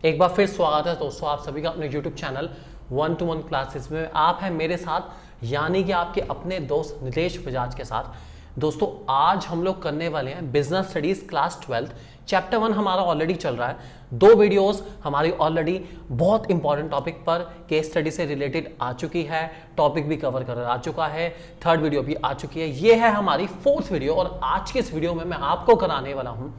एक बार फिर स्वागत है दोस्तों आप सभी का अपने YouTube चैनल 1-to-1 क्लासेस में। आप हैं मेरे साथ यानी कि आपके अपने दोस्त नितेश बजाज के साथ। दोस्तों आज हम लोग करने वाले हैं बिजनेस स्टडीज क्लास 12 चैप्टर 1 हमारा ऑलरेडी चल रहा है। 2 वीडियोस हमारी ऑलरेडी बहुत इंपॉर्टेंट टॉपिक पर केस स्टडी से रिलेटेड आ चुकी है, टॉपिक भी कवर कर आ चुका है, 3rd वीडियो भी आ चुकी है। ये है हमारी 4th वीडियो और आज के इस वीडियो में मैं आपको कराने वाला हूं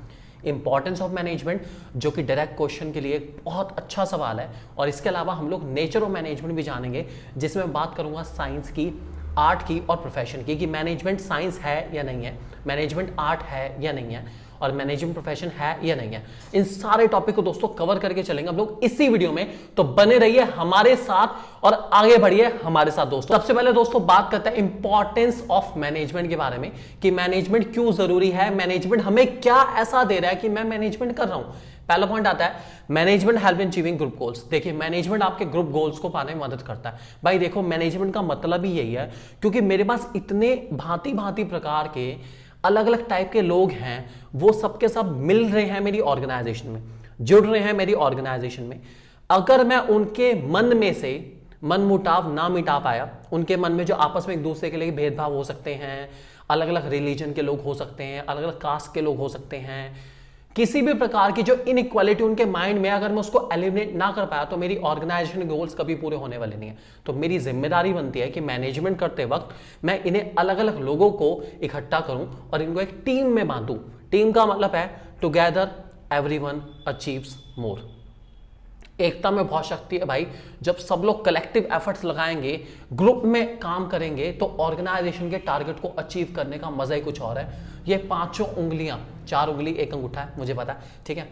इंपॉर्टेंस ऑफ मैनेजमेंट, जो कि डायरेक्ट क्वेश्चन के लिए बहुत अच्छा सवाल है। और इसके अलावा हम लोग नेचर ऑफ मैनेजमेंट भी जानेंगे, जिसमें मैं बात करूंगा साइंस की, आर्ट की और प्रोफेशन की, कि मैनेजमेंट साइंस है या नहीं है, मैनेजमेंट आर्ट है या नहीं है, और मैनेजमेंट प्रोफेशन है या नहीं है। इन सारे टॉपिक को दोस्तों कवर करके चलेंगे हम लोग इसी वीडियो में, तो बने रहिए हमारे साथ और आगे बढ़िए हमारे साथ। दोस्तों सबसे पहले दोस्तों बात करते हैं इंपॉर्टेंस ऑफ मैनेजमेंट के बारे में, कि मैनेजमेंट क्यों जरूरी है, मैनेजमेंट हमें क्या ऐसा दे रहा है कि मैं मैनेजमेंट कर रहा हूं। पहला पॉइंट आता है management help in achieving group goals. देखिए मैनेजमेंट आपके ग्रुप गोल्स को पाने में मदद करता है। भाई देखो मैनेजमेंट का मतलब ही यही है, क्योंकि मेरे पास इतने भांति भांति प्रकार के अलग अलग टाइप के लोग हैं, वो सबके सब मिल रहे हैं मेरी ऑर्गेनाइजेशन में, जुड़ रहे हैं मेरी ऑर्गेनाइजेशन में। अगर मैं उनके मन में से मन मुटाव ना मिटा पाया, उनके मन में जो आपस में एक दूसरे के लिए भेदभाव हो सकते हैं, अलग अलग रिलीजन के लोग हो सकते हैं, अलग अलग कास्ट के लोग हो सकते हैं, किसी भी प्रकार की जो इनइक्वालिटी उनके माइंड में, अगर मैं उसको एलिमिनेट ना कर पाया तो मेरी ऑर्गेनाइजेशन गोल्स कभी पूरे होने वाले नहीं है। तो मेरी जिम्मेदारी बनती है कि मैनेजमेंट करते वक्त मैं इन्हें अलग अलग लोगों को इकट्ठा करूं और इनको एक टीम में बांधूं। टीम का मतलब है टुगेदर एवरीवन अचीव्स मोर। एकता में बहुत शक्ति है भाई। जब सब लोग कलेक्टिव एफर्ट्स लगाएंगे, ग्रुप में काम करेंगे, तो ऑर्गेनाइजेशन के टारगेट को अचीव करने का मजा ही कुछ और है। ये 5 उंगलियां, 4 उंगली 1 अंगूठा है, मुझे पता है, ठीक है।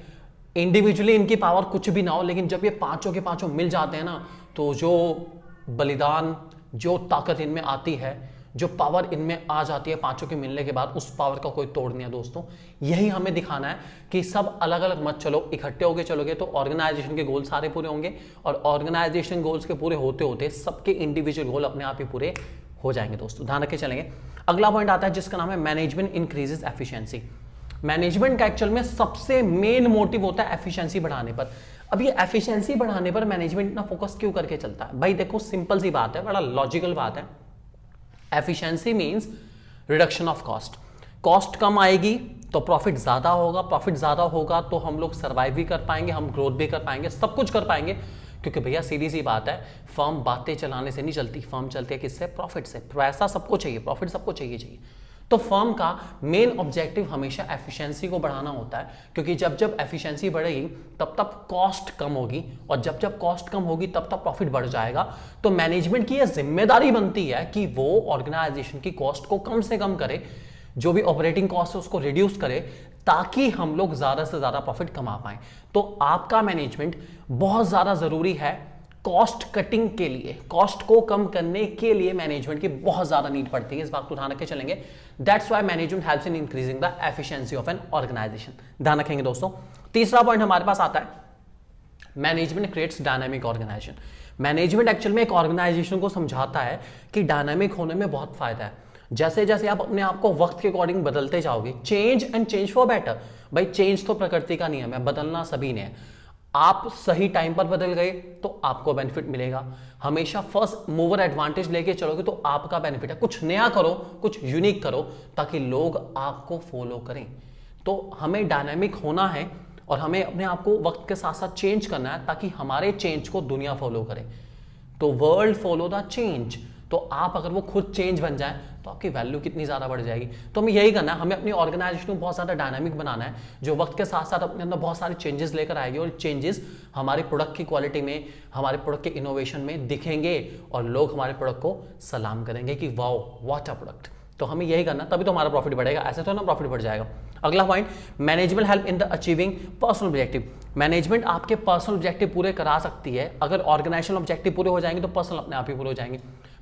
इंडिविजुअली इनकी पावर कुछ भी ना हो, लेकिन जब ये 5 के 5 मिल जाते हैं ना, तो जो बलिदान, जो ताकत इनमें आती है, जो पावर इनमें आ जाती है 5 के मिलने के बाद, उस पावर का कोई तोड़ नहीं है दोस्तों। यही हमें दिखाना है कि सब अलग अलग मत चलो, इकट्ठे होके चलोगे तो ऑर्गेनाइजेशन के गोल सारे पूरे होंगे, और ऑर्गेनाइजेशन गोल्स के पूरे होते होते सबके इंडिविजुअल गोल अपने आप ही पूरे हो जाएंगे दोस्तों। ध्यान रखे चलेंगे। अगला पॉइंट आता है जिसका नाम है मैनेजमेंट इंक्रीजेस एफिशिएंसी। मैनेजमेंट का एक्चुअल में सबसे मेन मोटिव होता है एफिशिएंसी बढ़ाने पर। अब ये एफिशिएंसी बढ़ाने पर मैनेजमेंट इतना फोकस क्यों करके चलता है? भाई देखो सिंपल सी बात है, बड़ा लॉजिकल बात है। Efficiency means reduction of cost. Cost कम आएगी तो प्रॉफिट ज्यादा होगा, प्रॉफिट ज्यादा होगा तो हम लोग सर्वाइव भी कर पाएंगे, हम ग्रोथ भी कर पाएंगे, सब कुछ कर पाएंगे। क्योंकि भैया सीधी सी बात है, फर्म बातें चलाने से नहीं चलती, फर्म चलती है किससे? प्रॉफिट से। पैसा सबको चाहिए, प्रॉफिट सबको चाहिए। तो फर्म का मेन ऑब्जेक्टिव हमेशा एफिशिएंसी को बढ़ाना होता है, क्योंकि जब जब एफिशिएंसी बढ़ेगी तब तब कॉस्ट कम होगी, और जब जब कॉस्ट कम होगी तब तब प्रॉफिट बढ़ जाएगा। तो मैनेजमेंट की यह जिम्मेदारी बनती है कि वो ऑर्गेनाइजेशन की कॉस्ट को कम से कम करे, जो भी ऑपरेटिंग कॉस्ट है उसको रिड्यूस करे, ताकि हम लोग ज्यादा से ज्यादा प्रॉफिट कमा पाए। तो आपका मैनेजमेंट बहुत ज्यादा जरूरी है कॉस्ट कटिंग के लिए, कॉस्ट को कम करने के लिए मैनेजमेंट की बहुत ज्यादा नीड पड़ती है। इस बात को ध्यान रखे चलेंगे। That's why management helps in increasing the efficiency of an organisation. ध्यान रखेंगे दोस्तों। तीसरा पॉइंट हमारे पास आता है management creates dynamic organisation. Management actual में एक ऑर्गेनाइजेशन को समझाता है कि डायनामिक होने में बहुत फायदा है। जैसे जैसे आप अपने आप को वक्त के अकॉर्डिंग बदलते जाओगे, change and change for better. भाई चेंज तो प्रकृति का नियम है, बदलना सभी ने है। आप सही टाइम पर बदल गए तो आपको बेनिफिट मिलेगा। हमेशा फर्स्ट मूवर एडवांटेज लेके चलोगे तो आपका बेनिफिट है। कुछ नया करो, कुछ यूनिक करो, ताकि लोग आपको फॉलो करें। तो हमें डायनामिक होना है और हमें अपने आप को वक्त के साथ साथ चेंज करना है, ताकि हमारे चेंज को दुनिया फॉलो करे। तो वर्ल्ड फॉलो द चेंज। तो आप अगर वो खुद चेंज बन जाए तो आपकी वैल्यू कितनी ज्यादा बढ़ जाएगी। तो हमें यही करना है, हमें अपनी ऑर्गेनाइजेशन को बहुत ज्यादा डायनामिक बनाना है, जो वक्त के साथ साथ अपने अंदर बहुत सारे चेंजेस लेकर आएगी, और चेंजेस हमारे प्रोडक्ट की क्वालिटी में, हमारे प्रोडक्ट के इनोवेशन में दिखेंगे, और लोग हमारे प्रोडक्ट को सलाम करेंगे कि वाओ व्हाट अ प्रोडक्ट। तो हमें यही करना, तभी तो हमारा प्रॉफिट बढ़ेगा, ऐसे तो ना प्रॉफिट बढ़ जाएगा। अगला point management help in the achieving personal objective. Management आपके पर्सनल ऑब्जेक्टिव पूरे करा सकती है। अगर ऑर्गेनाइजेशनल ऑब्जेक्टिव पूरे हो जाएंगे तो पर्सनल अपने आप ही पूरे हो जाएंगे।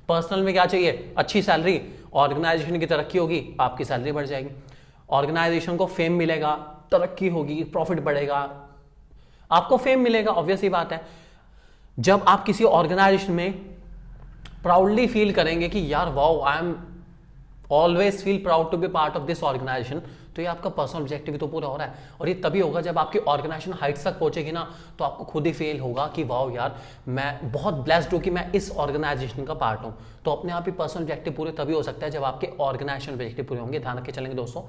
पर्सनल में क्या चाहिए? अच्छी सैलरी। ऑर्गेनाइजेशन की तरक्की होगी, आपकी सैलरी बढ़ जाएगी। ऑर्गेनाइजेशन को फेम मिलेगा, तरक्की होगी, प्रॉफिट बढ़ेगा, आपको फेम मिलेगा। ऑब्वियस ही बात है। जब आप किसी ऑर्गेनाइजेशन में प्राउडली फील करेंगे कि यार wow I am always feel proud to be part of this organisation, तो ये आपका पर्सनल ऑब्जेक्टिव तो पूरा हो रहा है। और ये तभी होगा जब आपकी ऑर्गेनाइजेशन हाइट्स तक पहुंचेगी ना, तो आपको खुद ही फील होगा कि वाओ यार मैं बहुत ब्लेस्ड हूँ कि मैं इस ऑर्गेनाइजेशन का पार्ट हूँ। तो अपने आप ही पर्सनल ऑब्जेक्टिव पूरे तभी हो सकता है जब आपके ऑर्गेनाइजेशन ऑब्जेक्टिव पूरे होंगे। ध्यान रख के चलेंगे दोस्तों,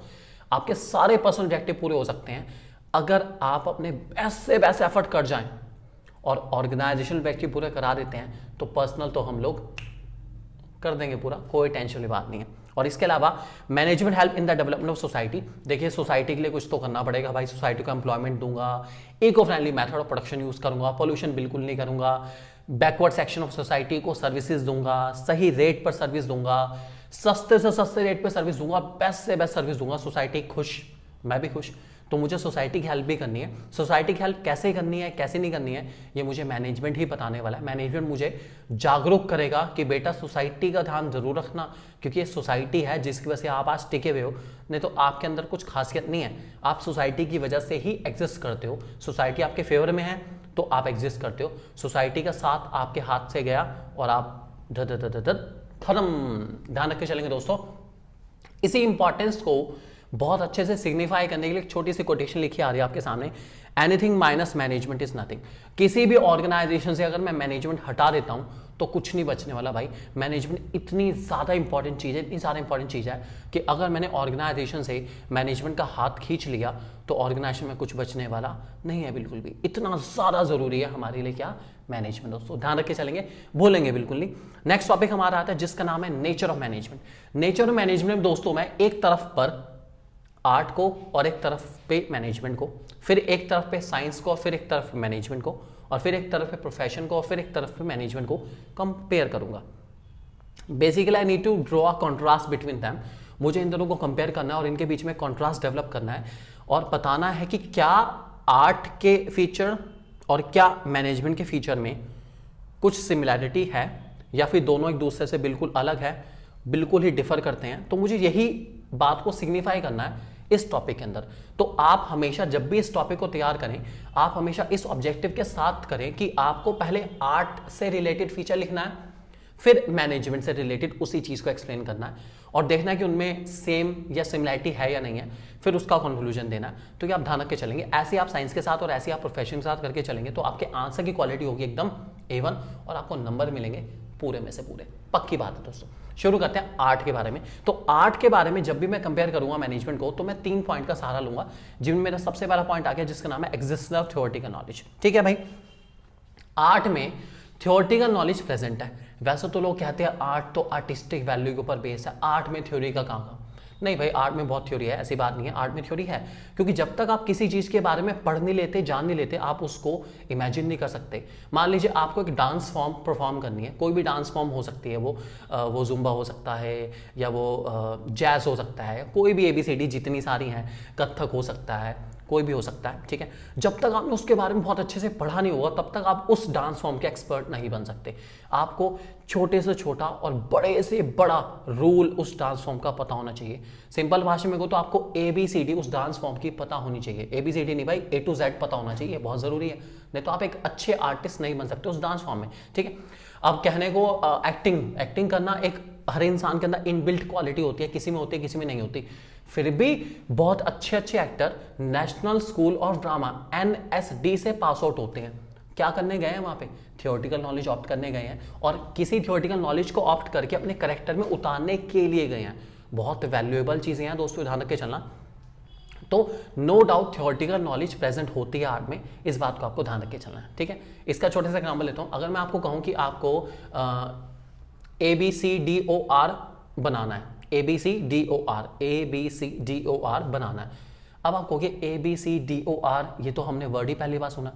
आपके सारे पर्सनल ऑब्जेक्टिव पूरे हो सकते हैं अगर आप अपने बेस्ट से बेस्ट एफर्ट कर जाएं और ऑर्गेनाइजेशनल ऑब्जेक्टिव पूरे करा देते हैं, तो पर्सनल तो हम लोग कर देंगे पूरा, कोई टेंशन वाली बात नहीं है। और इसके अलावा management help in the development of society. देखिए सोसाइटी के लिए कुछ तो करना पड़ेगा भाई, सोसाइटी को एम्प्लॉयमेंट दूंगा, eco friendly method of production use करूंगा, पोल्यूशन बिल्कुल नहीं करूंगा, बैकवर्ड सेक्शन ऑफ सोसाइटी को सर्विसेज दूंगा, सही रेट पर सर्विस दूंगा, सस्ते से सस्ते रेट पर सर्विस दूंगा, बेस्ट से बेस्ट सर्विस दूंगा, सोसाइटी खुश, मैं भी खुश। तो मुझे सोसाइटी की हेल्प भी करनी है। सोसाइटी की हेल्प कैसे करनी है कैसे नहीं करनी है ये मुझे मैनेजमेंट ही बताने वाला है। मैनेजमेंट मुझे जागरूक करेगा कि बेटा सोसाइटी का ध्यान जरूर रखना, क्योंकि ये सोसाइटी है जिसकी वजह से आप आज टिके हुए हो, नहीं तो आपके अंदर कुछ खासियत नहीं है। आप सोसाइटी की वजह से ही एग्जिस्ट करते हो, सोसाइटी आपके फेवर में है तो आप एग्जिस्ट करते हो। सोसाइटी का साथ आपके हाथ से गया और आप खत्म। ध्यान रख के चलेंगे दोस्तों। इसी इंपॉर्टेंस को बहुत अच्छे से सिग्निफाई करने के लिए एक छोटी सी कोटेशन लिखी आ रही है आपके सामने, anything minus management is nothing. किसी भी ऑर्गेनाइजेशन से अगर मैं मैनेजमेंट हटा देता हूं तो कुछ नहीं बचने वाला भाई। मैनेजमेंट इतनी ज़्यादा इंपॉर्टेंट चीज़ है, इतनी ज़्यादा इंपॉर्टेंट चीज़ है कि अगर मैंने ऑर्गेनाइजेशन से मैनेजमेंट का हाथ खींच लिया तो ऑर्गेनाइजेशन में कुछ बचने वाला नहीं है बिल्कुल भी। इतना ज़्यादा ज़रूरी है हमारे लिए क्या, मैनेजमेंट दोस्तों। ध्यान रख के चलेंगे, भूलेंगे बिल्कुल नहीं। नेक्स्ट टॉपिक हमारा आता है जिसका नाम है nature of management. Nature of management दोस्तों मैं एक तरफ पर आर्ट को और एक तरफ पे मैनेजमेंट को, फिर एक तरफ पे साइंस को और फिर एक तरफ मैनेजमेंट को, और फिर एक तरफ पे प्रोफेशन को और फिर एक तरफ पे मैनेजमेंट को कंपेयर करूंगा। Basically I need to draw a contrast between them. मुझे इन दोनों को कंपेयर करना है और इनके बीच में कॉन्ट्रास्ट डेवलप करना है और बताना है कि क्या आर्ट के फीचर और क्या मैनेजमेंट के फीचर में कुछ सिमिलैरिटी है या फिर दोनों एक दूसरे से बिल्कुल अलग है, बिल्कुल ही डिफर करते हैं। तो मुझे यही बात को सिग्निफाई करना है इस टॉपिक के अंदर। तो आप हमेशा जब भी इस टॉपिक को तैयार करें, आप हमेशा इस ऑब्जेक्टिव के साथ करें कि आपको पहले आर्ट से रिलेटेड फीचर लिखना है, फिर मैनेजमेंट से रिलेटेड उसी चीज को एक्सप्लेन करना है और देखना है कि उनमें सेम या सिमिलैरिटी है या नहीं है, फिर उसका कंक्लूजन देना है। तो ये आप ध्यान रख के चलेंगे। ऐसे आप साइंस के साथ और ऐसे आप प्रोफेशन के साथ करके चलेंगे तो आपके आंसर की क्वालिटी होगी एकदम A1 और आपको नंबर मिलेंगे पूरे में से पूरे। पक्की बात है दोस्तों। शुरू करते हैं आर्ट के बारे में। तो आर्ट के बारे में जब भी मैं कंपेयर करूंगा मैनेजमेंट को तो मैं 3 पॉइंट का सहारा लूंगा, जिनमें मेरा सबसे पहला पॉइंट आ गया जिसका नाम है एक्जिस्टेंस ऑफ थ्योरेटिकल नॉलेज। ठीक है भाई, आर्ट में थ्योरेटिकल नॉलेज प्रेजेंट है। वैसे तो लोग कहते हैं आर्ट तो आर्टिस्टिक वैल्यू के ऊपर बेस है, आर्ट में थ्योरी का कहाँ। नहीं भाई, आर्ट में बहुत थ्योरी है, ऐसी बात नहीं है। आर्ट में थ्योरी है क्योंकि जब तक आप किसी चीज के बारे में पढ़ नहीं लेते, जान नहीं लेते, आप उसको इमेजिन नहीं कर सकते। मान लीजिए आपको एक डांस फॉर्म परफॉर्म करनी है, कोई भी डांस फॉर्म हो सकती है, वो जुम्बा हो सकता है या वो जैज हो सकता है, कोई भी ABCD जितनी सारी हैं, कथक हो सकता है, कोई भी हो सकता है। ठीक है, जब तक आपने उसके बारे में बहुत अच्छे से पढ़ा नहीं होगा तब तक आप उस डांस फॉर्म के एक्सपर्ट नहीं बन सकते। आपको छोटे से छोटा और बड़े से बड़ा रूल उस डांस फॉर्म का पता होना चाहिए। सिंपल भाषा में को तो आपको ABCD उस डांस फॉर्म की पता होनी चाहिए। ABCD नहीं भाई, A to Z पता होना चाहिए, बहुत जरूरी है, नहीं तो आप एक अच्छे आर्टिस्ट नहीं बन सकते उस डांस फॉर्म में। ठीक है, अब कहने को एक्टिंग करना एक हर इंसान के अंदर इनबिल्ट क्वालिटी होती है, किसी में होती है किसी में नहीं होती। फिर भी बहुत अच्छे actor national school of drama NSD से पास आउट होते हैं। क्या करने गए हैं वहां पे? थियोरेटिकल नॉलेज ऑप्ट करने गए हैं और किसी थियोरेटिकल नॉलेज को ऑप्ट करके अपने कैरेक्टर में उतारने के लिए गए हैं। बहुत वैल्यूएबल चीजें हैं दोस्तों, ध्यान रख के चलना। तो no doubt theoretical knowledge present होती है आर्ट में, इस बात को आपको ध्यान रख के चलना है। ठीक है, इसका छोटा सा एग्जाम्पल लेता हूं। अगर मैं आपको कहूं कि आपको ABCDOR बनाना है, ABCDOR बनाना है। अब आप कहोगे ABCDOR, ये तो हमने वर्ड ही पहली बार सुना।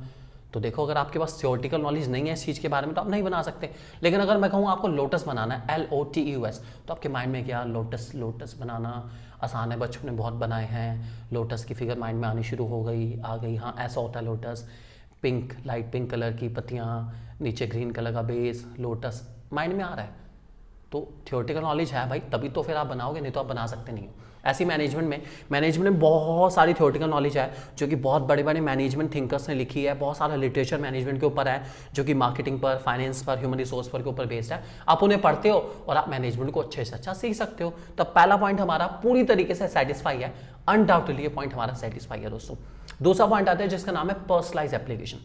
तो देखो, अगर आपके पास थियोरेटिकल नॉलेज नहीं है इस चीज़ के बारे में तो आप नहीं बना सकते। लेकिन अगर मैं कहूँ आपको लोटस बनाना है, LOTUS, तो आपके माइंड में क्या, लोटस बनाना आसान है, बच्चों ने बहुत बनाए हैं, लोटस की फिगर माइंड में आनी शुरू आ गई। हाँ, ऐसा होता है lotus, pink, light pink colour की पत्तियाँ, नीचे ग्रीन कलर का बेस, लोटस माइंड में आ रहा है। तो थियोरेटिकल नॉलेज है भाई, तभी तो फिर आप बनाओगे, नहीं तो आप बना सकते नहीं हो। ऐसी मैनेजमेंट में बहुत सारी थियोरेटिकल नॉलेज है जो कि बहुत बड़े बड़े मैनेजमेंट थिंकर्स ने लिखी है। बहुत सारा लिटरेचर मैनेजमेंट के ऊपर है जो कि मार्केटिंग पर, फाइनेंस पर, ह्यूमन रिसोर्स पर के ऊपर बेस्ड है। आप उन्हें पढ़ते हो और आप मैनेजमेंट को अच्छे से अच्छा सीख सकते हो। तो पहला पॉइंट हमारा पूरी तरीके से सेटिस्फाई है, अनडाउटेडली ये पॉइंट हमारा सेटिस्फाई है दोस्तों। दूसरा पॉइंट आता है जिसका नाम है पर्सनलाइज एप्लीकेशन।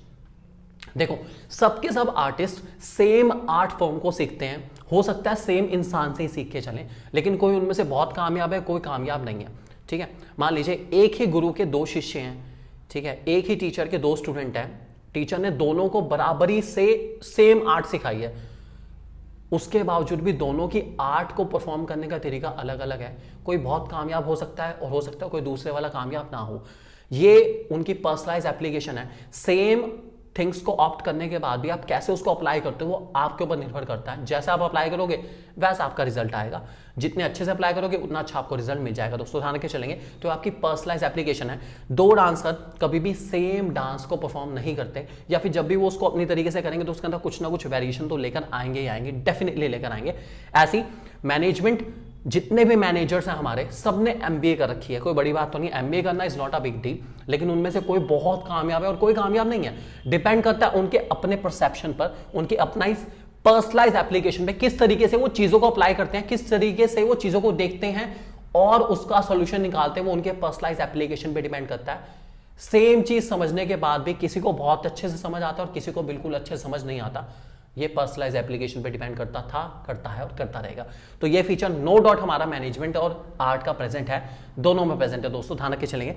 देखो सबके सब आर्टिस्ट सेम आर्ट फॉर्म को सीखते हैं, हो सकता है सेम इंसान से ही सीख के चलें, लेकिन कोई उनमें से बहुत कामयाब है, कोई कामयाब नहीं है। ठीक है, मान लीजिए एक ही गुरु के 2 शिष्य हैं, ठीक है, एक ही टीचर के 2 स्टूडेंट हैं, टीचर ने दोनों को बराबरी से सेम आर्ट सिखाई है, उसके बावजूद भी दोनों की आर्ट को परफॉर्म करने का तरीका अलग अलग है। कोई बहुत कामयाब हो सकता है और हो सकता है कोई दूसरे वाला कामयाब ना हो। ये उनकी पर्सनलाइज एप्लीकेशन है। सेम थिंग्स को ऑप्ट करने के बाद भी आप कैसे उसको अप्लाई करते हो वो आपके ऊपर निर्भर करता है। जैसे आप अप्लाई करोगे वैसा आपका रिजल्ट आएगा, जितने अच्छे से अप्लाई करोगे उतना अच्छा आपको रिजल्ट मिल जाएगा। दोस्तों ध्यान के चलेंगे तो आपकी पर्सनलाइज एप्लीकेशन है। 2 डांसर कभी भी सेम डांस को परफॉर्म नहीं करते, या फिर जब भी वो उसको अपनी तरीके से करेंगे तो उसके अंदर कुछ ना कुछ वेरिएशन तो लेकर आएंगे ही आएंगे, डेफिनेटली लेकर आएंगे। ऐसी मैनेजमेंट, जितने भी मैनेजर्स हैं हमारे, सबने एमबीए कर रखी है, कोई बड़ी बात तो नहीं, एमबीए करना is not a big deal, लेकिन उनमें से कोई बहुत कामयाब है और कोई कामयाब नहीं है। डिपेंड करता है उनके अपने परसेप्शन पर, उनके अपना ही पर्सनलाइज एप्लीकेशन पे, किस तरीके से वो चीजों को अप्लाई करते हैं, किस तरीके से वो चीजों को देखते हैं और उसका सोल्यूशन निकालते हैं, वो उनके पर्सनलाइज एप्लीकेशन पे डिपेंड करता है। सेम चीज समझने के बाद भी किसी को बहुत अच्छे से समझ आता है और किसी को बिल्कुल अच्छे से समझ नहीं आता। ये पर्सनलाइज एप्लीकेशन पे डिपेंड करता था, करता है और करता रहेगा। तो ये फीचर नो डाउट हमारा मैनेजमेंट और आर्ट का प्रेजेंट है, दोनों में प्रेजेंट है दोस्तों, ध्यान रख के चलेंगे।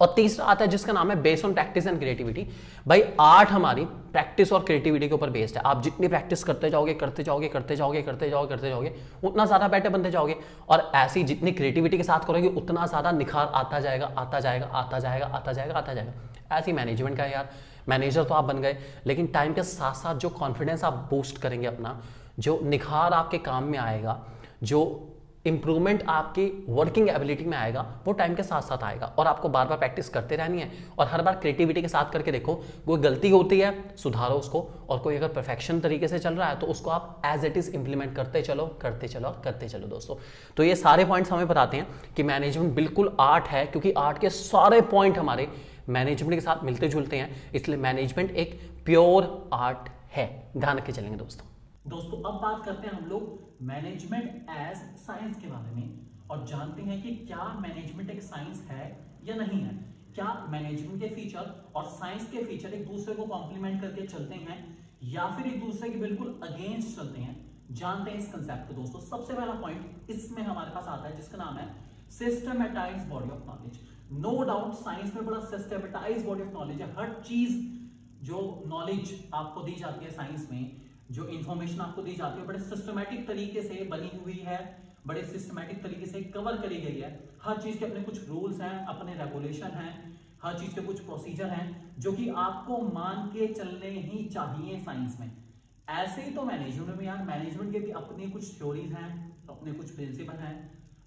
और तीसरा आता है जिसका नाम है based on practice and creativity. भाई आर्ट हमारी प्रैक्टिस और क्रिएटिविटी के ऊपर बेस्ड है। आप जितनी प्रैक्टिस करते जाओगे करते जाओगे करते जाओगे करते जाओगे करते जाओगे उतना ज्यादा बेटर बनते जाओगे, और ऐसी जितनी क्रिएटिविटी के साथ करोगे उतना ज्यादा निखार आता जाएगा आता जाएगा आता जाएगा आता जाएगा आता जाएगा। ऐसी मैनेजमेंट का यार, मैनेजर तो आप बन गए, लेकिन टाइम के साथ साथ जो कॉन्फिडेंस आप बूस्ट करेंगे अपना, जो निखार आपके काम में आएगा, जो इंप्रूवमेंट आपकी वर्किंग एबिलिटी में आएगा, वो टाइम के साथ साथ आएगा। और आपको बार बार प्रैक्टिस करते रहनी है और हर बार क्रिएटिविटी के साथ करके देखो। कोई गलती होती है सुधारो उसको, और कोई अगर परफेक्शन तरीके से चल रहा है तो उसको आप एज इट इज इंप्लीमेंट करते चलो करते चलो करते चलो दोस्तों। तो ये सारे पॉइंट्स हमें बताते हैं कि मैनेजमेंट बिल्कुल आर्ट है, क्योंकि आर्ट के सारे पॉइंट हमारे मैनेजमेंट के साथ मिलते जुलते हैं, इसलिए मैनेजमेंट एक प्योर आर्ट है। ध्यान रख के चलेंगे दोस्तों। दोस्तों अब बात करते हैं हम लोग मैनेजमेंट एज साइंस के बारे में, और जानते हैं कि क्या मैनेजमेंट एक साइंस है या नहीं है। क्या मैनेजमेंट के फीचर और साइंस के फीचर एक दूसरे को कॉम्प्लीमेंट करके चलते हैं या फिर एक दूसरे के बिल्कुल अगेंस्ट चलते हैं। जानते हैं इस कंसेप्ट को दोस्तों। सबसे पहला पॉइंट इसमें हमारे पास आता है जिसका नाम है systematised body of knowledge. No doubt science में बड़ा सिस्टमेटाइज्ड बॉडी ऑफ नॉलेज है। हर चीज जो नॉलेज आपको दी जाती है साइंस में, जो इंफॉर्मेशन आपको दी जाती है, बड़े सिस्टमैटिक तरीके से बनी हुई है, बड़े सिस्टमैटिक तरीके से कवर करी गई है। हर चीज के अपने कुछ रूल्स हैं, अपने रेगुलेशन हैं, हर चीज के कुछ प्रोसीजर हैं जो कि आपको मान के चलने ही चाहिए साइंस में। ऐसे ही तो मैनेजमेंट में यार, मैनेजमेंट के भी अपने कुछ थ्योरीज हैं, अपने कुछ प्रिंसिपल हैं,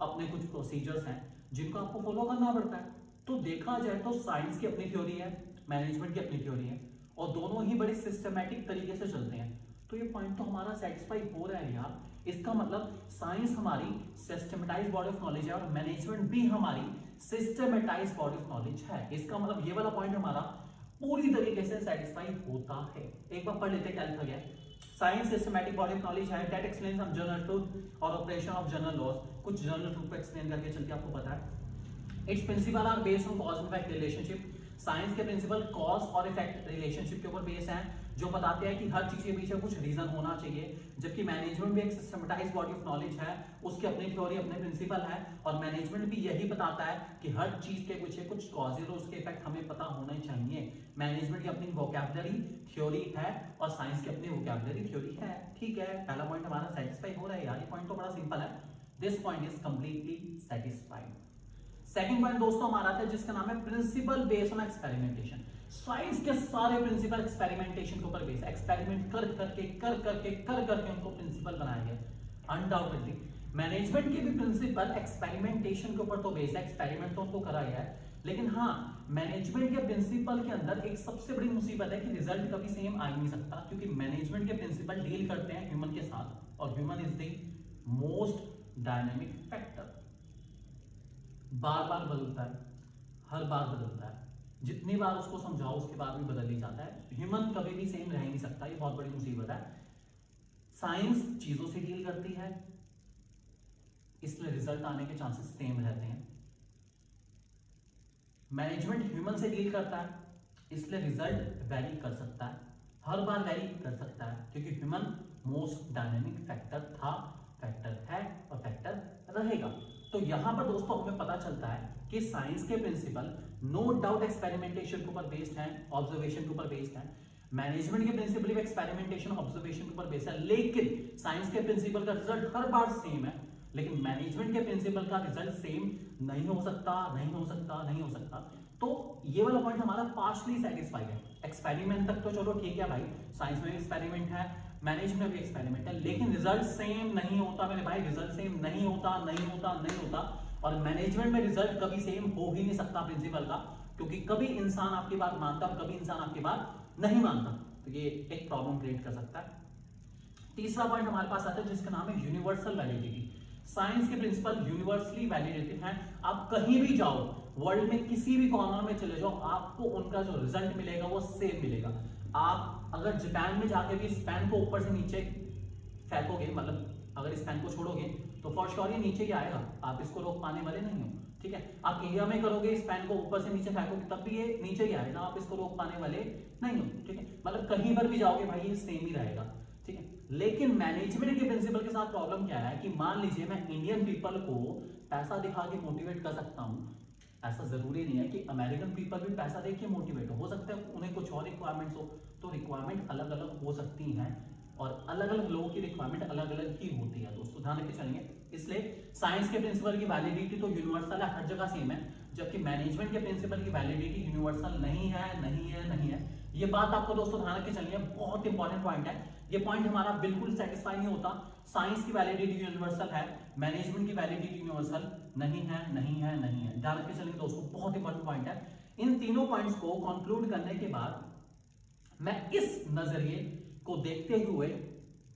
अपने कुछ प्रोसीजर्स हैं जिनको आपको फॉलो करना पड़ता है। तो देखा जाए तो साइंस की अपनी थ्योरी है, मैनेजमेंट की अपनी थ्योरी है, और दोनों ही बड़े सिस्टमैटिक तरीके से चलते हैं। तो ये पॉइंट तो हमारा सेटिस्फाई हो रहा है यार। इसका मतलब साइंस हमारी सिस्टमेटाइज्ड बॉडी ऑफ नॉलेज है और मैनेजमेंट भी हमारी सिस्टमेटाइज्ड बॉडी ऑफ नॉलेज है। इसका मतलब ये वाला पॉइंट हमारा पूरी तरीके से सेटिस्फाई होता है। एक बार पढ़ लेते क्या लिखा गया। Science systematic body of knowledge है that explains some general truth और ऑपरेशन ऑफ जनरल लॉज। कुछ जनरल ट्रूथ को एक्सप्लेन करके चलते आपको पता है। Its principle are based on cause and effect relationship. Science के प्रिंसिपल कॉज और इफेक्ट रिलेशनशिप के ऊपर बेस हैं, जो बताते हैं कि हर चीज के पीछे कुछ रीजन होना चाहिए। जबकि मैनेजमेंट भी एक सिस्टमेटाइज्ड बॉडी ऑफ नॉलेज है, उसकी अपनी थ्योरी अपने प्रिंसिपल है, और मैनेजमेंट भी यही बताता है कि हर चीज के पीछे कुछ कॉजेज और उसके इफेक्ट हमें पता होने चाहिए। मैनेजमेंट की अपनी वोकैबुलरी थ्योरी है और साइंस की अपनी वोकैबुलरी थ्योरी है। ठीक है, पहला पॉइंट हमारा सेटिस्फाई हो रहा है यार। ये पॉइंट तो बड़ा सिंपल है। This point is completely satisfied. Second point दोस्तों हमारा था जिसका नाम है principle based on experimentation. Science के सारे प्रिंसिपल एक्सपेरिमेंटेशन के ऊपर बेस्ड, एक्सपेरिमेंट कर करके उनको प्रिंसिपल बनाया गया। अनडाउटेडली मैनेजमेंट के भी प्रिंसिपल एक्सपेरिमेंटेशन के ऊपर तो बेस्ड है, एक्सपेरिमेंट तो उनको करा गया है। लेकिन हाँ, मैनेजमेंट के प्रिंसिपल के अंदर एक सबसे बड़ी मुसीबत है कि रिजल्ट कभी सेम आ ही नहीं सकता, क्योंकि मैनेजमेंट के प्रिंसिपल डील करते हैं ह्यूमन के साथ, और human is the most dynamic factor. बार बार बदलता है, हर बार बदलता है, जितनी बार उसको समझाओ उसके बाद भी बदल ही जाता है। ह्यूमन कभी भी सेम रह नहीं सकता, ये बहुत बड़ी मुसीबत है। साइंस चीजों से डील करती है, इसलिए रिजल्ट आने के चांसेस सेम रहते हैं। मैनेजमेंट ह्यूमन से डील करता है, इसलिए रिजल्ट वेरी कर सकता है, हर बार वेरी कर सकता है, क्योंकि ह्यूमन मोस्ट डायनेमिक फैक्टर था, फैक्टर है और फैक्टर रहेगा। तो यहां पर दोस्तों हमें पता चलता है कि साइंस के प्रिंसिपल नो डाउट एक्सपेरिमेंटेशन के ऊपर बेस्ड है, ऑब्जर्वेशन के ऊपर बेस्ड है। मैनेजमेंट के प्रिंसिपल भी एक्सपेरिमेंटेशन ऑब्जर्वेशन के ऊपर बेस्ड है, लेकिन साइंस के प्रिंसिपल का रिजल्ट हर बार सेम है, लेकिन मैनेजमेंट के प्रिंसिपल का रिजल्ट सेम नहीं हो सकता, नहीं हो सकता, नहीं हो सकता। तो ये वाला पॉइंट हमारा पार्शली सेटिस्फाइड है। एक्सपेरिमेंट तक तो चलो ठीक है भाई, साइंस में भी एक्सपेरिमेंट है, मैनेजमेंट में भी एक्सपेरिमेंट है, लेकिन रिजल्ट सेम नहीं होता मेरे भाई, रिजल्ट सेम नहीं होता, नहीं होता, नहीं होता। और मैनेजमेंट में रिजल्ट कभी सेम हो ही नहीं सकता प्रिंसिपल का, क्योंकि कभी इंसान आपकी बात मानता है और कभी इंसान आपकी बात नहीं मानता। तो ये एक प्रॉब्लम क्रिएट कर सकता है। तीसरा पॉइंट हमारे पास आता है जिसका नाम है यूनिवर्सल वैलिडिटी। साइंस के प्रिंसिपल यूनिवर्सली वैलिडेटेड हैं। आप कहीं भी जाओ, वर्ल्ड में किसी भी कॉर्नर में चले जाओ, आपको उनका जो रिजल्ट मिलेगा वो सेम मिलेगा। आप अगर जापान में जाके भी इस पेन को ऊपर से नीचे फेंकोगे, मतलब अगर इस पेन को छोड़ोगे तो फॉर श्योर ये नीचे ही आएगा, आप इसको रोक पाने वाले नहीं हो, ठीक है। आप इंडिया में करोगे, इस पेन को ऊपर से नीचे फेंकोगे तब भी ये नीचे ही आएगा, आप इसको रोक पाने वाले नहीं हो, ठीक है। मतलब कहीं पर भी जाओगे भाई ये सेम ही रहेगा, ठीक है। लेकिन मैनेजमेंट के प्रिंसिपल के साथ प्रॉब्लम क्या है कि मान लीजिए मैं इंडियन पीपल को पैसा दिखा के मोटिवेट कर सकता हूं, ऐसा जरूरी नहीं है कि अमेरिकन पीपल भी पैसा देके मोटिवेट हो सकता है उन्हें कुछ और रिक्वायरमेंट्स हो, तो रिक्वायरमेंट अलग अलग हो सकती हैं और अलग अलग लोगों की रिक्वायरमेंट अलग अलग ही होती है दोस्तों, ध्यान रखते चलेंगे। इसलिए साइंस के प्रिंसिपल की वैलिडिटी तो यूनिवर्सल है, हर जगह सेम है, जबकि मैनेजमेंट के प्रिंसिपल की वैलिडिटी यूनिवर्सल नहीं है, नहीं है, नहीं है। ये बात आपको दोस्तों ध्यान रखते चलिए, बहुत इंपॉर्टेंट पॉइंट है। ये पॉइंट हमारा बिल्कुल सेटिस्फाई नहीं होता। साइंस की वैलिडिटी यूनिवर्सल है, मैनेजमेंट की वैलिडिटी यूनिवर्सल नहीं है, नहीं है, नहीं है। ध्यान रखते चलिए दोस्तों, बहुत इंपॉर्टेंट पॉइंट है। इन तीनों पॉइंट्स को कंक्लूड करने के बाद मैं इस नजरिए को देखते हुए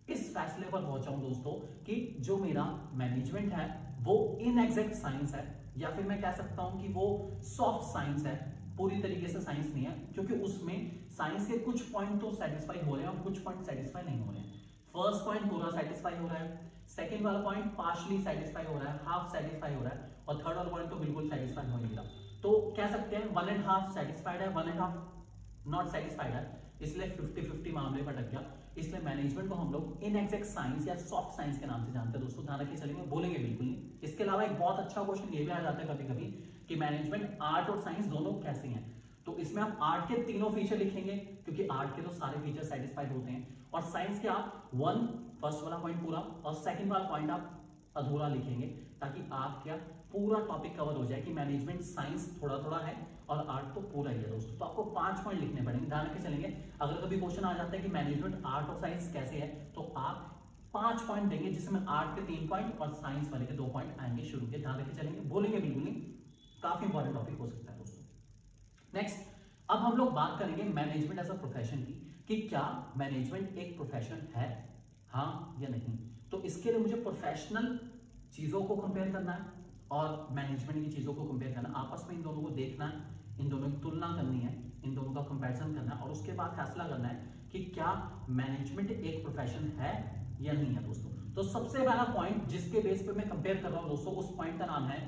इस फैसले पर पहुंचा हूं दोस्तों कि जो मेरा मैनेजमेंट है वो इनएग्जैक्ट साइंस है, या फिर मैं कह सकता हूं कि वो सॉफ्ट साइंस है, पूरी तरीके से साइंस नहीं है, क्योंकि उसमें साइंस के कुछ पॉइंट तो सेटिस्फाई हो रहे हैं और कुछ पॉइंट सेटिस्फाई नहीं हो रहे हैं। फर्स्ट पॉइंट पूरा सेटिस्फाई हो रहा है, सेकंड वाला पॉइंट पार्शली सेटिस्फाई हो रहा है, हाफ सेटिस्फाई हो रहा है, और थर्ड वाला पॉइंट तो बिल्कुल सेटिस्फाई हो नहीं रहा। तो कह सकते हैं 1.5 सेटिस्फाइड है, 1.5 नॉट सेटिस्फाइड है, इसलिए 50-50 मामले पर अटक गया। इसलिए मैनेजमेंट को हम लोग इनएग्जैक्ट साइंस या सॉफ्ट साइंस के नाम से जानते हैं दोस्तों, ध्यान रखिए चलेंगे, बोलेंगे बिल्कुल नहीं। इसके अलावा एक बहुत अच्छा क्वेश्चन ये भी आ जाता है कभी कभी कि मैनेजमेंट आर्ट और साइंस दोनों कैसे हैं, तो इसमें आप आर्ट के तीनों फीचर लिखेंगे क्योंकि आर्ट के तो सारे फीचर सेटिस्फाइड होते हैं, और साइंस के आप फर्स्ट वाला पॉइंट पूरा और सेकंड वाला पॉइंट आप अधूरा लिखेंगे, ताकि आप क्या पूरा टॉपिक कवर हो जाए कि मैनेजमेंट साइंस थोड़ा थोड़ा है और आर्ट तो पूरा ही है दोस्तों। तो आपको 5 पॉइंट लिखने पड़ेंगे, ध्यान रखे चलेंगे। अगर कभी क्वेश्चन आ जाता है कि मैनेजमेंट आर्ट और साइंस कैसे है, तो आप 5 पॉइंट देंगे, जिसमें आर्ट के 3 पॉइंट और साइंस वाले के 2 पॉइंट आएंगे शुरू के, ध्यान रखे चलेंगे, बोलेंगे बिल्कुल नहीं, काफी इंपॉर्टेंट टॉपिक हो सकता है दोस्तों। नेक्स्ट, अब हम लोग बात करेंगे मैनेजमेंट एज अ प्रोफेशन की, कि क्या मैनेजमेंट एक प्रोफेशन है, हाँ या नहीं। तो इसके लिए मुझे प्रोफेशनल चीजों को कंपेयर करना है और मैनेजमेंट की चीजों को कंपेयर करना है, आपस में इन दोनों को देखना है, इन दोनों की तुलना करनी है, इन दोनों का कंपैरिजन करना है, और उसके बाद फैसला करना है कि क्या मैनेजमेंट एक प्रोफेशन है या नहीं है दोस्तों। तो सबसे पहला पॉइंट जिसके बेस पे मैं कंपेयर कर रहा हूं दोस्तों, उस पॉइंट का नाम है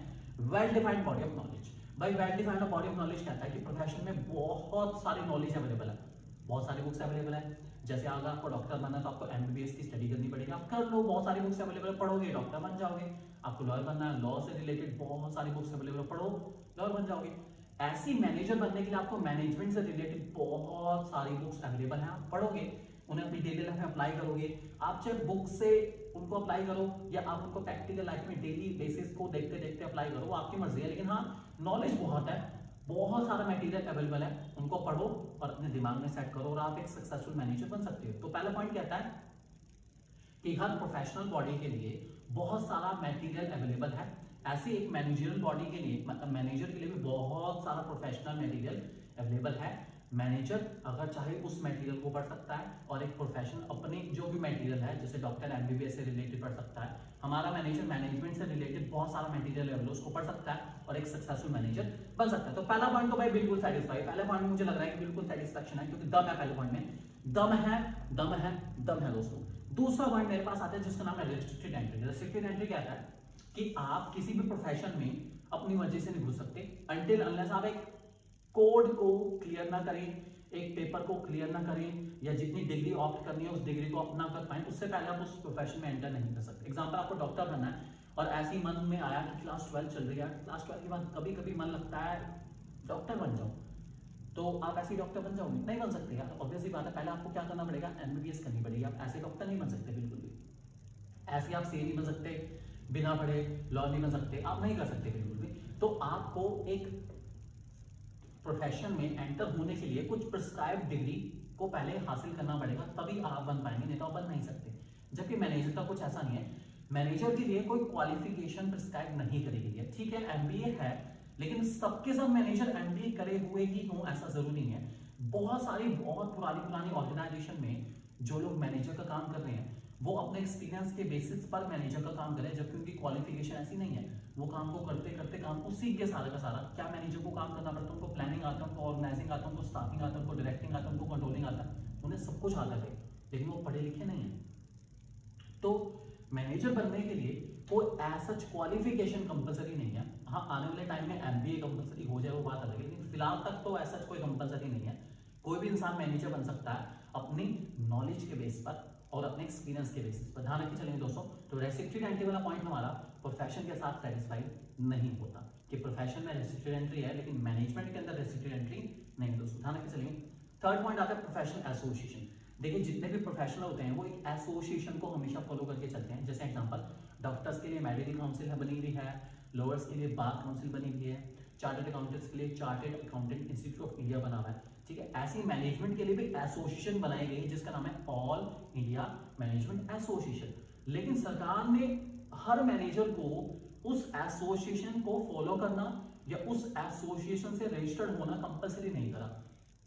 well defined body of knowledge. भाई well defined body of knowledge कहता है कि प्रोफेशन में बहुत सारी नॉलेज अवेलेबल है, बहुत सारी बुक्स अवेलेबल है। जैसे अगर आपको डॉक्टर बनना है तो आपको एमबीबीएस की स्टडी करनी पड़ेगी, आप कर लो, बहुत सारी बुक्स अवेलेबल है, पढ़ोगे डॉक्टर बन जाओगे। आपको लॉयर बनना है, लॉ से रिलेटेड बहुत सारी बुक्स अवेलेबल है, पढ़ो लॉयर बन जाओगे। ऐसी मैनेजर बनने के लिए आपको मैनेजमेंट से रिलेटेड बहुत सारी बुक्स अवेलेबल हैं, आप पढ़ोगे, उन्हें अपनी डेली लाइफ में अप्लाई करोगे। आप चाहे बुक से उनको अप्लाई करो या आप उनको प्रैक्टिकल लाइफ में डेली बेसिस को देखते देखते अप्लाई करो, आपकी मर्जी है। लेकिन हाँ, नॉलेज बहुत है, बहुत सारा मटेरियल अवेलेबल है, उनको पढ़ो और अपने दिमाग में सेट करो और आप एक सक्सेसफुल मैनेजर बन सकते हो। तो पहला पॉइंट कहता है कि हर प्रोफेशनल बॉडी के लिए बहुत सारा मटेरियल अवेलेबल है। ऐसी एक मैनेजरियल बॉडी के लिए, मतलब मैनेजर के लिए भी बहुत सारा प्रोफेशनल मटेरियल अवेलेबल है। मैनेजर अगर चाहे उस मटेरियल को पढ़ सकता है और एक प्रोफेशन अपने जो भी मटेरियल है, जैसे डॉक्टर एमबीबीएस से रिलेटेड पढ़ सकता है, हमारा मैनेजर मैनेजमेंट से रिलेटेड बहुत सारा मटेरियल अवेलेबल उसको पढ़ सकता है और एक सक्सेसफुल मैनेजर बन सकता है। तो पहला पॉइंट तो भाई बिल्कुल सेटिस्फाई, पहले पॉइंट में मुझे लग रहा है कि बिल्कुल सेटिस्फैक्शन है, क्योंकि दम है, पहले पॉइंट में दम है, दम है, दम है दोस्तों। दूसरा पॉइंट मेरे पास आता है जिसका नाम है रेस्ट्रिक्टेड एंट्री। रेस्ट्रिक्टेड एंट्री कहता है कि आप किसी भी प्रोफेशन में अपनी मर्जी से नहीं घुस सकते, अनटिल अनलेस आप एक कोड को क्लियर ना करें, एक पेपर को क्लियर ना करें, या जितनी डिग्री ऑप्ट करनी है उस डिग्री को अपना कर पाए, उससे पहले आप उस प्रोफेशन में एंटर नहीं कर सकते। एग्जाम्पल, आपको डॉक्टर बनना है और ऐसे ही मन में आया कि क्लास 12 चल रही है, क्लास 12 के बाद कभी कभी मन लगता है डॉक्टर बन जाओ, तो आप ऐसे ही डॉक्टर बन जाओगे? नहीं बन सकते यार, ऑब्वियसली बात है। पहले आपको क्या करना पड़ेगा? एमबीबीएस करनी पड़ेगी। आप ऐसे डॉक्टर नहीं बन सकते बिल्कुल भी, ऐसे आप सीए नहीं बन सकते, बिना पढ़े लॉ नहीं बन सकते, आप नहीं कर सकते बिल्कुल भी। तो आपको एक प्रोफेशन में एंटर होने के लिए कुछ प्रिस्क्राइब डिग्री को पहले हासिल करना पड़ेगा, तभी आप बन पाएंगे, नहीं तो आप बन नहीं सकते। जबकि मैनेजर का कुछ ऐसा नहीं है, मैनेजर के लिए कोई क्वालिफिकेशन प्रिस्क्राइब नहीं करी गई है। ठीक है, एमबीए है, लेकिन सबके सब मैनेजर एमबीए करे हुए ही हों ऐसा जरूरी नहीं है। बहुत सारी बहुत पुरानी ऑर्गेनाइजेशन में जो लोग मैनेजर का काम कर रहे हैं वो अपने एक्सपीरियंस के बेसिस पर मैनेजर का काम कर रहे हैं, जबकि उनकी क्वालिफिकेशन ऐसी नहीं है। वो काम को करते करते काम को सीख गए सारा का सारा। क्या मैनेजर को काम करना पड़ता है? उनको प्लानिंग आता है, उनको ऑर्गेनाइजिंग आता है, उनको स्टाफिंग आता है, उनको डायरेक्टिंग आता है, उनको कंट्रोलिंग आता है, उन्हें सब कुछ आता है, लेकिन वो पढ़े लिखे नहीं है। तो मैनेजर बनने के लिए कोई ऐसा क्वालिफिकेशन कंपलसरी नहीं है। हाँ, आने वाले टाइम में एमबीए कंपलसरी हो जाए वो बात अलग है, लेकिन फिलहाल तक तो ऐसा कोई कंपलसरी नहीं है। कोई भी इंसान मैनेजर बन सकता है अपनी नॉलेज के बेस पर और अपने एक्सपीरियंस के बेसिस पर। ध्यान रखिए चलेंगे दोस्तों। तो रेस्ट्रिक्टेड एंट्री वाला पॉइंट हमारा प्रोफेशन के साथ सेटिस्फाइड नहीं होता कि प्रोफेशन में रेस्ट्रिक्टेड एंट्री है लेकिन मैनेजमेंट के अंदर रेस्ट्रिक्टेड एंट्री नहीं है दोस्तों। ध्यान रखिए चलेंगे। थर्ड पॉइंट आता है प्रोफेशनल एसोसिएशन। देखिए, जितने भी प्रोफेशनल होते हैं वो एक एसोसिएशन को हमेशा फॉलो करके चलते हैं। जैसे एग्जांपल, डॉक्टर्स के लिए मेडिकल काउंसिल बनी हुई है, लॉयर्स के लिए बार काउंसिल बनी हुई है, चार्टर्ड अकाउंटेंट्स के लिए chartered accountant institute of India बना हुआ है। ठीक है, ऐसी मैनेजमेंट के लिए भी एसोसिएशन बनाई गई है जिसका नाम है ऑल इंडिया मैनेजमेंट एसोसिएशन। लेकिन सरकार ने हर मैनेजर को उस एसोसिएशन को फॉलो करना या उस एसोसिएशन से रजिस्टर्ड होना कंपलसरी नहीं करा।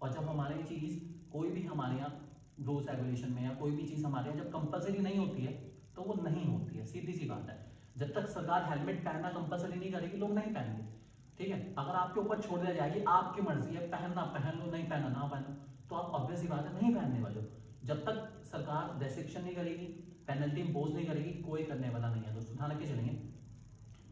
और जब हमारे चीज कोई भी हमारे यहाँ रूल्स रेगुलेशन में या कोई भी चीज हमारे यहाँ जब कंपलसरी नहीं होती है तो वो नहीं होती है, सीधी सी बात है। जब तक सरकार हेलमेट पहनना कंपलसरी नहीं करेगी लोग नहीं पहनेंगे। ठीक है, अगर आपके ऊपर छोड़ दिया जाएगी आपकी मर्जी है, पहनना पहन लो, नहीं पहनना ना पहनो, तो आप ऑब्वियस सी बात है नहीं पहनने वाले हो। जब तक सरकार रेस्ट्रिक्शन नहीं करेगी, पेनल्टी इंपोज नहीं करेगी, कोई करने वाला नहीं है दोस्तों। ध्यान रखिए चलेंगे।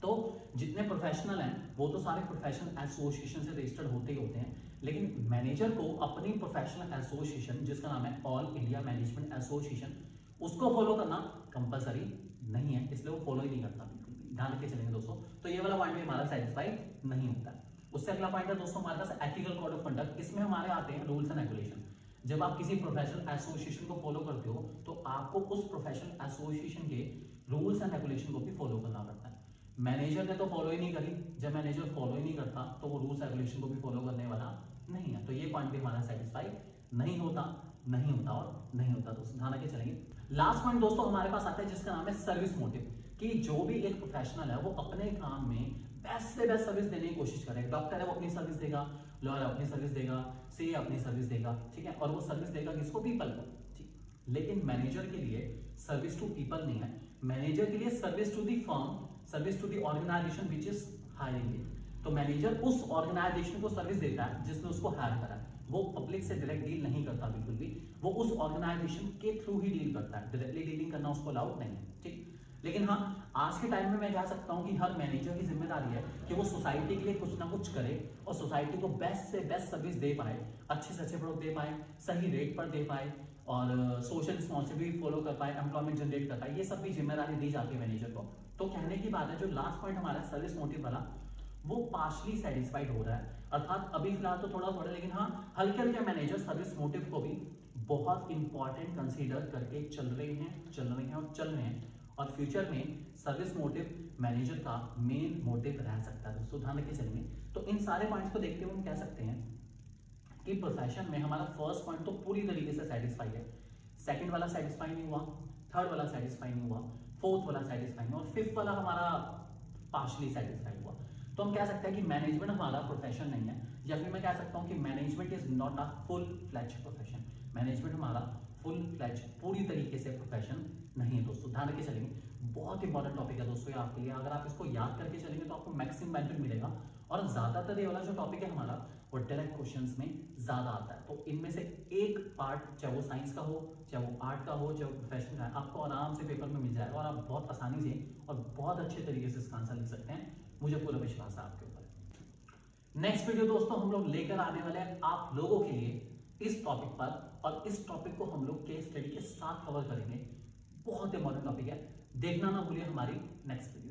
तो जितने प्रोफेशनल हैं वो तो सारे प्रोफेशनल एसोसिएशन से रजिस्टर्ड होते ही होते हैं, लेकिन मैनेजर को अपनी प्रोफेशनल एसोसिएशन जिसका नाम है ऑल इंडिया मैनेजमेंट एसोसिएशन उसको फॉलो करना कंपलसरी नहीं है, इसलिए वो फॉलो ही नहीं करता बिल्कुल भी। ध्यान रखिए चलेंगे दोस्तों। तो ये वाला पॉइंट भी हमारा सेटिस्फाइड नहीं होता है। उससे अगला पॉइंट है दोस्तों हमारे पास एथिकल कोड ऑफ कंडक्ट। इसमें हमारे आते हैं रूल्स एंड रेगुलेशन। जब आप किसी प्रोफेशनल एसोसिएशन को फॉलो करते हो तो आपको उस प्रोफेशनल एसोसिएशन के रूल्स एंड रेगुलेशन को भी फॉलो करना पड़ता है। मैनेजर ने तो फॉलो ही नहीं करी, जब मैनेजर फॉलो ही नहीं करता तो वो रूल्स रेगुलेशन को भी फॉलो करने वाला नहीं है। तो ये पॉइंट भी हमारा सेटिस्फाई नहीं होता और नहीं होता दोस्तों। ध्यान रखिए चलेंगे। लास्ट पॉइंट दोस्तों हमारे पास आता है जिसका नाम है सर्विस मोटिव, कि जो भी एक प्रोफेशनल है वो अपने काम में बेस्ट से बेस्ट सर्विस देने की कोशिश करेगा। डॉक्टर है वो अपनी सर्विस देगा, लॉयर अपनी सर्विस देगा, सीए अपनी सर्विस देगा। ठीक है, और वो सर्विस देगा किसको? पीपल को। ठीक, लेकिन मैनेजर के लिए सर्विस टू पीपल नहीं है, मैनेजर के लिए service to the firm, service to the organisation which is hiring. तो मैनेजर उस ऑर्गेनाइजेशन को सर्विस देता है जिसने उसको हायर करा है। वो पब्लिक से डायरेक्ट डील नहीं करता बिल्कुल भी, वो उस ऑर्गेनाइजेशन के थ्रू ही डील करता है, डायरेक्टली डीलिंग करना उसको अलाउड नहीं है। ठीक, लेकिन हाँ, आज के टाइम में मैं कह सकता हूं कि हर मैनेजर की जिम्मेदारी है कि वो सोसाइटी के लिए कुछ ना कुछ करे और सोसाइटी को बेस्ट से बेस्ट सर्विस दे पाए, अच्छे से अच्छे प्रोडक्ट दे पाए, सही रेट पर दे पाए और सोशल रिस्पॉन्सिबिलिटी फॉलो कर पाए, एम्प्लॉयमेंट जनरेट कर पाए। ये सब भी जिम्मेदारी दी जाती है मैनेजर को। तो कहने की बात है जो लास्ट पॉइंट हमारा सर्विस मोटिव वाला वो पार्शली सेटिस्फाइड हो रहा है, अर्थात अभी फिलहाल तो थोड़ा, लेकिन हाँ हल्के हल्के मैनेजर सर्विस मोटिव को भी बहुत इंपॉर्टेंट कंसीडर करके चल रहे हैं और फ्यूचर में सर्विस मोटिव मैनेजर का मेन मोटिव रह सकता है दोस्तों। ध्यान रखिए चलेंगे। तो इन सारे पॉइंट्स को देखते हुए हम कह सकते हैं कि प्रोफेशन में हमारा फर्स्ट पॉइंट तो पूरी तरीके से सेटिस्फाई है, सेकंड वाला सेटिस्फाई नहीं हुआ, थर्ड वाला सेटिस्फाई नहीं हुआ, फोर्थ वाला सेटिस्फाई नहीं हुआ और फिफ्थ वाला हमारा पार्शली सेटिस्फाई हुआ। तो हम कह सकते हैं कि मैनेजमेंट हमारा प्रोफेशन नहीं है, या फिर मैं कह सकता हूं कि management is not a full fledge profession. Management हमारा फुल फ्लेज पूरी तरीके से प्रोफेशन नहीं है दोस्तों। ध्यान रखिए चलेंगे। बहुत इंपॉर्टेंट टॉपिक है दोस्तों ये आपके लिए, अगर आप इसको याद करके चलेंगे तो आपको मैक्सिमम बेनिफिट मिलेगा। और ज्यादातर ये वाला जो टॉपिक है हमारा वो डायरेक्ट क्वेश्चंस में ज्यादा आता है। तो इनमें से एक पार्ट, चाहे वो साइंस का हो, चाहे वो आर्ट का हो, चाहे वो प्रोफेशन का है, आपको आराम से पेपर में मिल जाएगा और आप बहुत आसानी से और बहुत अच्छे तरीके से इसका आंसर लिख सकते हैं। मुझे पूरा विश्वास है आपके ऊपर। नेक्स्ट वीडियो दोस्तों हम लोग लेकर आने वाले हैं आप लोगों के लिए इस टॉपिक पर, और इस टॉपिक को हम लोग केस स्टडी के साथ कवर करेंगे। बहुत इंपॉर्टेंट टॉपिक है, देखना ना भूलिए हमारी नेक्स्ट वीडियो।